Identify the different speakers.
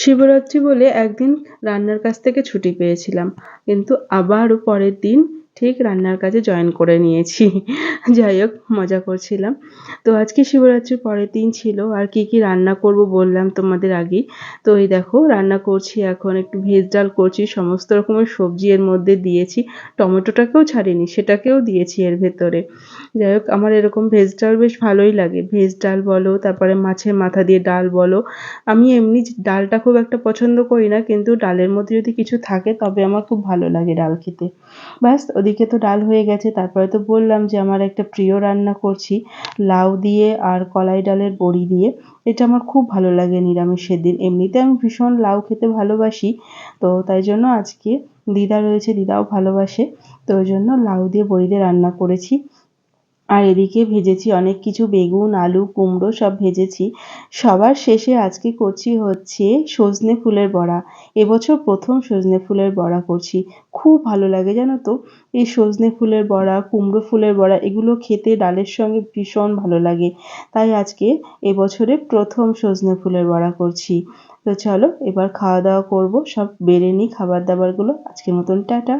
Speaker 1: শিবরাত্রি বলে একদিন রান্নার কাজ থেকে ছুটি পেয়েছিলাম, কিন্তু আবারও পরের দিন ঠিক রান্নার কাজে জয়েন করে নিয়েছি। যাই হোক, মজা করছিলাম। তো আজকে শিবরাত্রির পরের দিন ছিল, আর কি কি রান্না করব বললাম তোমাদের আগেই। তো এই দেখো রান্না করছি, এখন একটু ভেজ ডাল করছি, সমস্ত রকমের সবজি এর মধ্যে দিয়েছি, টমেটোটাকেও ছাড়িনি, সেটাকেও দিয়েছি এর ভেতরে। যাই হোক, আমার এরকম ভেজ ডাল বেশ ভালোই লাগে। ভেজ ডাল বলো, তারপরে মাছের মাথা দিয়ে ডাল বলো। আমি এমনি ডালটা খুব একটা পছন্দ করি না, কিন্তু ডালের মধ্যে যদি কিছু থাকে তবে আমার খুব ভালো লাগে ডাল খেতে। ব্যাস, ওদিকে তো ডাল হয়ে গেছে। তারপরে তো বললাম যে আমার একটা প্রিয় রান্না করছি, লাউ দিয়ে আর কলাই ডালের বড়ি দিয়ে। এটা আমার খুব ভালো লাগে নিরামিষের দিন। এমনিতে আমি ভীষণ লাউ খেতে ভালোবাসি, তো তাই জন্য আজকে দিদা রয়েছে, দিদাও ভালোবাসে, তো ওই জন্য লাউ দিয়ে বড়ি দিয়ে রান্না করেছি। আর এদিকে ভেজেছি অনেক কিছু, বেগুন, আলু, কুমড়ো সব ভেজেছি। সবার শেষে আজকে করছি হচ্ছে সজনে ফুলের বড়া। এবছর প্রথম সজনে ফুলের বড়া করছি। খুব ভালো লাগে জানো তো, এই সজনে ফুলের বড়া, কুমড়ো ফুলের বড়া এগুলো খেতে ডালের সঙ্গে ভীষণ ভালো লাগে। তাই আজকে এবছরে প্রথম সজনে ফুলের বড়া করছি। তো চলো এবার খাওয়া দাওয়া করবো, সব বেড়ে নিই খাবার দাবারগুলো। আজকের মতন টাটা।